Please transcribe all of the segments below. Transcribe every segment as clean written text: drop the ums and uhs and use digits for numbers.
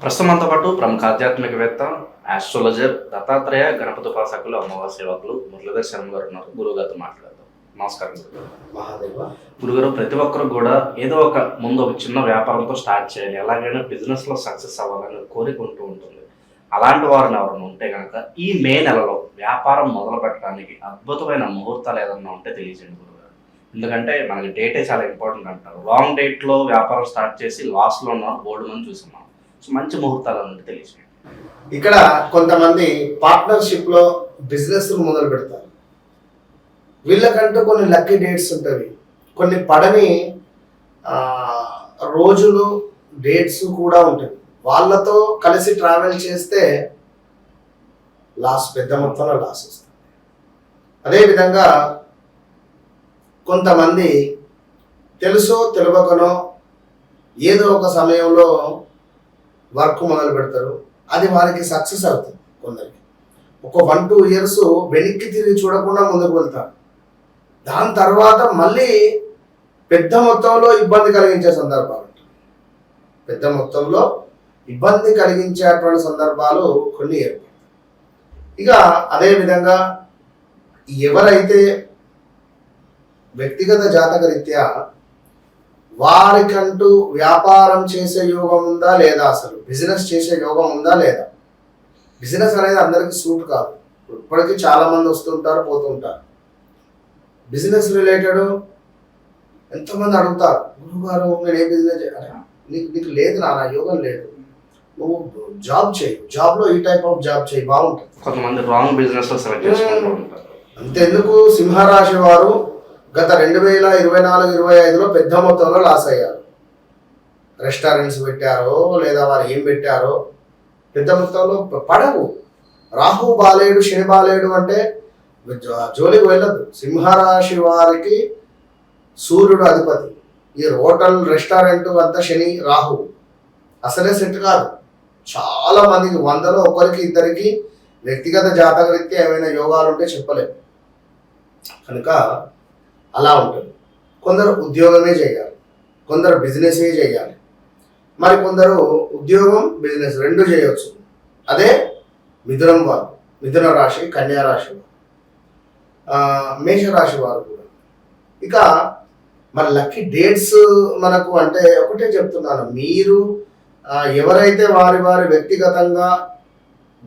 ప్రస్తుతం మనతో పాటు ప్రముఖ ఆధ్యాత్మికవేత్త, ఆస్ట్రాలజర్, దత్తాత్రేయ గణపతి ఉపాసకులు, అమ్మవారి సేవకులు మురళీధర్ శర్మ గారు ఉన్నారు. గురువుగారితో మాట్లాడదాం. నమస్కారం గురుగారు. మహాదేవ. గురుగారు, ప్రతి ఒక్కరు కూడా ఏదో ఒక ముందు ఒక చిన్న వ్యాపారంతో స్టార్ట్ చేయాలి, ఎలాగైనా బిజినెస్లో సక్సెస్ అవ్వాలని కోరుకుంటూ ఉంటుంది. అలాంటి వారిని ఎవరైనా ఉంటే కనుక ఈ మే నెలలో వ్యాపారం మొదలు పెట్టడానికి అద్భుతమైన ముహూర్తాలు ఏదన్నా ఉంటే తెలియజేయండి గురుగారు. ఎందుకంటే మనకి డేటే చాలా ఇంపార్టెంట్ అంటారు. రాంగ్ డేట్లో వ్యాపారం స్టార్ట్ చేసి లాస్లో ఉన్న బోర్డు మంది చూసాం మనం. సో మంచి ముహూర్తాలు అంటే తెలియజేయండి. ఇక్కడ కొంతమంది పార్ట్నర్షిప్ లో బిజినెస్ మొదలు పెడతారు. వీళ్ళకంటూ కొన్ని లక్కీ డేట్స్ ఉంటాయి, కొన్ని పడని రోజులు డేట్స్ కూడా ఉంటాయి. వాళ్ళతో కలిసి ట్రావెల్ చేస్తే పెద్ద మొత్తంలో లాస్ వస్తుంది. అదేవిధంగా కొంతమంది తెలుసో తెలియకనో ఏదో ఒక సమయంలో వర్క్ మొదలు పెడతారు, అది వారికి సక్సెస్ అవుతుంది. కొందరికి ఒక 1-2 ఇయర్స్ వెనక్కి తిరిగి చూడకుండా ముందుకు వెళ్తారు. దాని తర్వాత మళ్ళీ పెద్ద మొత్తంలో ఇబ్బంది కలిగించే సందర్భాలు ఉంటాయి. పెద్ద మొత్తంలో ఇబ్బంది కలిగించేటువంటి సందర్భాలు కొన్ని ఏర్పడతాయి. ఇక అదేవిధంగా ఎవరైతే వ్యక్తిగత జాతక రీత్యా వారికంటూ వ్యాపారం చేసే యోగం ఉందా లేదా, అసలు బిజినెస్ చేసే యోగం ఉందా లేదా. బిజినెస్ అనేది అందరికీ సూట్ కాదు. ఇప్పటికీ చాలా మంది వస్తుంటారు, పోతుంటారు. బిజినెస్ రిలేటెడ్ ఎంతోమంది అడుగుతారు, గురుగారు నేను ఏ బిజినెస్ నీకు లేదు, నా యోగం లేదు, నువ్వు జాబ్ చేయి, జాబ్లో ఈ టైప్ ఆఫ్ జాబ్ చేయి, బాగుంటుంది. కొంతమంది రాంగ్ బిజినెస్ సెలెక్ట్ చేసుకుంటూ ఉంటారు. అంతెందుకు, సింహరాశి వారు గత 2024-25లో పెద్ద మొత్తంలో లాస్ అయ్యారు. రెస్టారెంట్స్ పెట్టారో లేదా వారు ఏం పెట్టారో పెద్ద మొత్తంలో పడవు. రాహు బాలేడు, శని బాలేడు అంటే జోలికి వెళ్ళదు. సింహరాశి వారికి సూర్యుడు అధిపతి. ఈ హోటల్ రెస్టారెంట్ అంతా శని రాహు అసలే సెట్ కాదు. చాలా మందికి 100లో ఒకరికి ఇద్దరికి వ్యక్తిగత జాతక రీత్యా ఏమైనా యోగాలు ఉంటే చెప్పలేము. కనుక అలా ఉంటుంది. కొందరు ఉద్యోగమే చేయాలి, కొందరు బిజినెసే చేయాలి, మరి కొందరు ఉద్యోగం బిజినెస్ రెండు చేయవచ్చు. అదే మిథునం వారు, మిథున రాశి, కన్యా రాశి, మేషరాశి వారు కూడా. ఇక మరి లక్కీ డేట్స్ మనకు అంటే ఒకటే చెప్తున్నాను, మీరు ఎవరైతే వారి వ్యక్తిగతంగా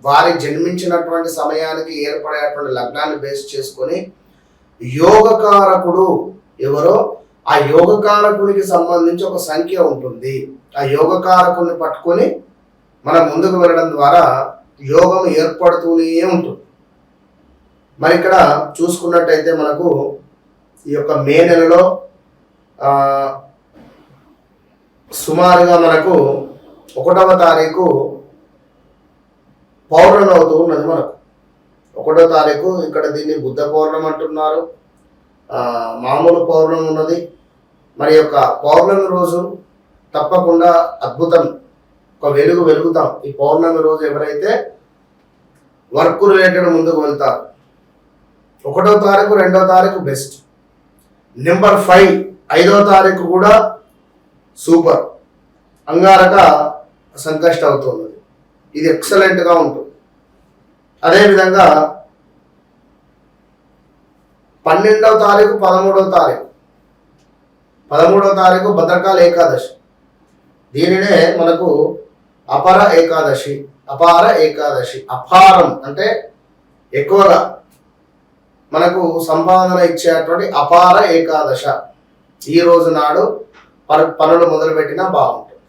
వారి జన్మించినటువంటి సమయానికి ఏర్పడేటువంటి లగ్నాన్ని బేస్ చేసుకొని యోగకారకుడు ఎవరో ఆ యోగకారకుడికి సంబంధించి ఒక సంఖ్య ఉంటుంది. ఆ యోగకారకుడిని పట్టుకొని మనం ముందుకు వెళ్ళడం ద్వారా యోగం ఏర్పడుతూనే ఉంటుంది. మరి ఇక్కడ చూసుకున్నట్టయితే మనకు ఈ యొక్క మే నెలలో సుమారుగా మనకు 1వ తారీఖు పౌర్ణమి అవుతూ ఉన్నది. మనకు 1వ తారీఖు ఇక్కడ దీన్ని బుద్ధ పౌర్ణమి అంటున్నారు, మామూలు పౌర్ణమి ఉన్నది. మరి యొక్క పౌర్ణమి రోజు తప్పకుండా అద్భుతం, ఒక వెలుగుతాం. ఈ పౌర్ణమి రోజు ఎవరైతే వర్క్ రిలేటెడ్ ముందుకు వెళ్తారు, 1వ తారీఖు 2వ తారీఖు బెస్ట్. నెంబర్ 5 5వ తారీఖు కూడా సూపర్. అంగారక సంకష్ట అవుతుంది, ఇది ఎక్సలెంట్గా ఉంటుంది. అదేవిధంగా 12వ తారీఖు 13వ తారీఖు 13వ తారీఖు భద్రకాళ ఏకాదశి. దీనినే మనకు అపర ఏకాదశి, అపార ఏకాదశి. అపారం అంటే ఎక్కువగా మనకు సంపాదన ఇచ్చేటువంటి అపార ఏకాదశ. ఈ రోజు నాడు పనులు మొదలుపెట్టినా బాగుంటుంది.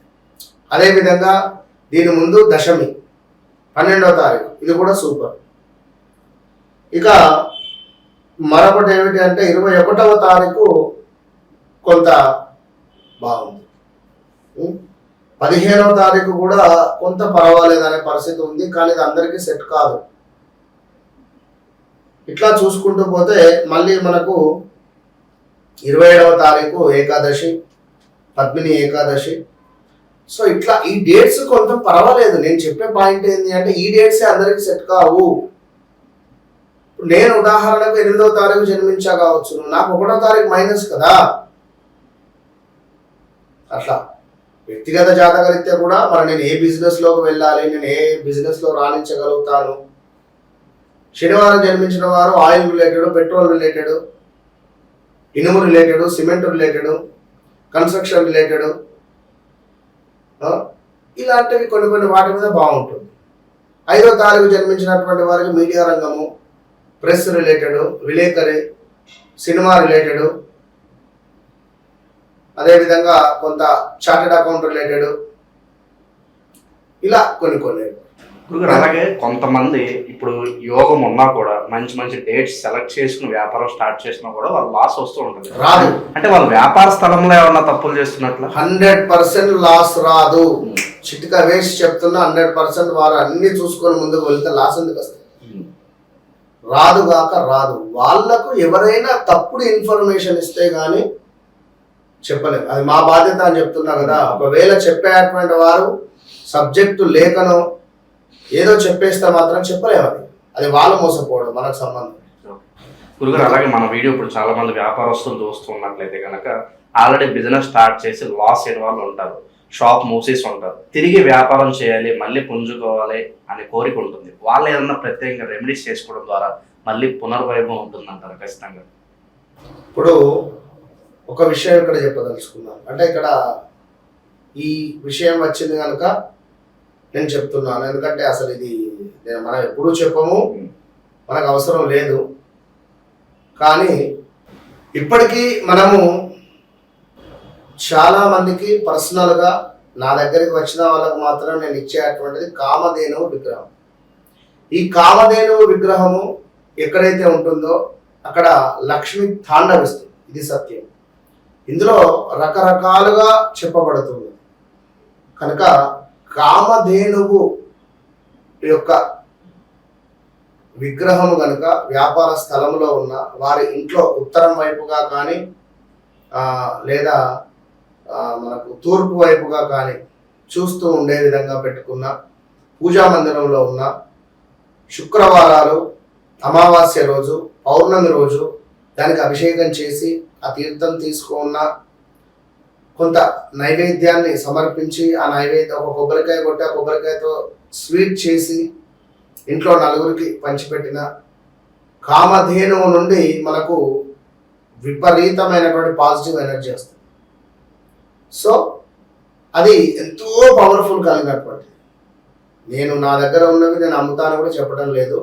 అదేవిధంగా దీని ముందు దశమి 12వ తారీఖు, ఇది కూడా సూపర్. ఇక మరొకటి ఏమిటి అంటే 21వ తారీఖు కొంత బాగుంది. 15వ తారీఖు కూడా కొంత పర్వాలేదు అనే పరిస్థితి ఉంది, కానీ ఇది అందరికీ సెట్ కాదు. ఇట్లా చూసుకుంటూ పోతే మళ్ళీ మనకు 27వ తారీఖు ఏకాదశి, పద్మిని ఏకాదశి. సో ఇట్లా ఈ డేట్స్ కొంత పర్వాలేదు. నేను చెప్పే పాయింట్ ఏంటి అంటే ఈ డేట్సే అందరికీ సెట్ కావు. నేను ఉదాహరణకు 8వ తారీఖు జన్మించా కావచ్చు, నాకు 1వ తారీఖు మైనస్ కదా. అట్లా వ్యక్తిగత జాతకరీత్యా కూడా మరి నేను ఏ బిజినెస్లోకి వెళ్ళాలి, నేను ఏ బిజినెస్లో రాణించగలుగుతాను. శనివారం జన్మించిన వారు ఆయిల్ రిలేటెడ్, పెట్రోల్ రిలేటెడ్, ఇనుము related, cement related, construction related, ఇలాంటివి కొన్ని కొన్ని వాటి మీద బాగుంటుంది. 5వ తారీఖు జన్మించినటువంటి వారికి మీడియా రంగము, ప్రెస్ రిలేటెడ్, విలేకరి, సినిమా రిలేటెడ్, అదేవిధంగా కొంత చార్టెడ్ అకౌంట్ రిలేటెడ్, ఇలా కొన్ని కొన్ని. గురుగారు అలాగే కొంతమంది ఇప్పుడు యోగం ఉన్నా కూడా మంచి మంచి డేట్స్ సెలెక్ట్ చేసుకుని వ్యాపారం స్టార్ట్ చేసినా కూడా వాళ్ళు లాస్ వస్తూ ఉంటుంది. రాదు అంటే వాళ్ళు వ్యాపార స్థలంలో ఏమన్నా తప్పులు చేస్తున్నట్ల 100% లాస్ రాదు. చిటిక వేసి చెప్తున్నా 100% వారు అన్ని చూసుకొని ముందుకు వెళ్తే లాస్ ఎందుకు వస్తుంది? రాదుగాక రాదు. వాళ్లకు ఎవరైనా తప్పుడు ఇన్ఫర్మేషన్ ఇస్తే గానీ చెప్పలేము. అది మా బాధ్యత అని చెప్తున్నా కదా. ఒకవేళ చెప్పేటువంటి వారు సబ్జెక్టు లేఖను ఏదో చెప్పేస్తే మాత్రం చెప్పలేము. అది వాళ్ళు మోసపోవడం, మనకు సంబంధం. గురుగారు అలాగే మన వీడియో ఇప్పుడు చాలా మంది వ్యాపారస్తులు చూస్తున్నట్లయితే కనుక ఆల్రెడీ బిజినెస్ స్టార్ట్ చేసి లాస్ అయిన వాళ్ళు ఉంటారు, షాప్ మూసేసి ఉంటారు, తిరిగి వ్యాపారం చేయాలి, మళ్ళీ పుంజుకోవాలి అనే కోరిక ఉంటుంది. వాళ్ళు ఏదన్నా ప్రత్యేకంగా రెమెడీస్ చేసుకోవడం ద్వారా మళ్ళీ పునర్వైభవం ఉంటుందంటారు ఖచ్చితంగా. ఇప్పుడు ఒక విషయం ఇక్కడ చెప్పదలుచుకున్నాను. అంటే ఇక్కడ ఈ విషయం వచ్చింది కనుక నేను చెప్తున్నాను. ఎందుకంటే అసలు ఇది మనం ఎప్పుడూ చెప్పము, మనకు అవసరం లేదు. కానీ ఇప్పటికీ మనము చాలా మందికి పర్సనల్గా నా దగ్గరికి వచ్చిన వాళ్ళకు మాత్రం నేను ఇచ్చేటువంటిది కామధేనువు విగ్రహం. ఈ కామధేనువు విగ్రహము ఎక్కడైతే ఉంటుందో అక్కడ లక్ష్మి తాండవిస్తుంది. ఇది సత్యం. ఇందులో రకరకాలుగా చెప్పబడుతుంది కనుక కామధేనువు యొక్క విగ్రహము కనుక వ్యాపార స్థలంలో ఉన్న వారి ఇంట్లో ఉత్తరం వైపుగా కానీ లేదా మనకు తూర్పు వైపుగా కానీ చూస్తూ ఉండే విధంగా పెట్టుకున్న, పూజా మందిరంలో ఉన్న, శుక్రవారాలు, అమావాస్య రోజు, పౌర్ణమి రోజు దానికి అభిషేకం చేసి ఆ తీర్థం తీసుకున్న కొంత నైవేద్యాన్ని సమర్పించి ఆ నైవేద్యం ఒక కొబ్బరికాయ కొట్టి ఆ కొబ్బరికాయతో స్వీట్ చేసి ఇంట్లో నలుగురికి పంచిపెట్టిన కామధేనువు నుండి మనకు విపరీతమైనటువంటి పాజిటివ్ ఎనర్జీ వస్తుంది. సో అది ఎంతో పవర్ఫుల్ కలిగినటువంటి. నేను నా దగ్గర ఉన్నవి నేను అమ్ముతాను కూడా చెప్పడం లేదు.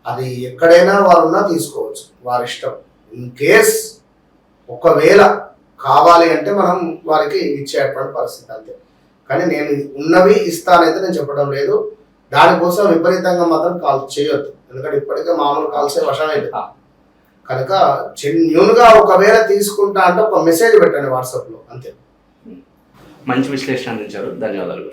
అది ఎక్కడైనా వారున్నా తీసుకోవచ్చు, వారి ఇష్టం. ఇన్ కేస్ ఒకవేళ కావాలి అంటే మనం వారికి ఇచ్చేటువంటి పరిస్థితి అంతే. కానీ నేను ఉన్నవి ఇస్తానైతే నేను చెప్పడం లేదు. దానికోసం విపరీతంగా మాత్రం కాల్ చేయొద్దు. ఎందుకంటే ఇప్పటికే మామూలు కాల్సే వశమైంది కనుక జెన్యూన్గా ఒకవేళ తీసుకుంటా అంటే ఒక మెసేజ్ పెట్టండి వాట్సాప్లో, అంతే. మంచి విశ్లేషణ అందించారు, ధన్యవాదాలు.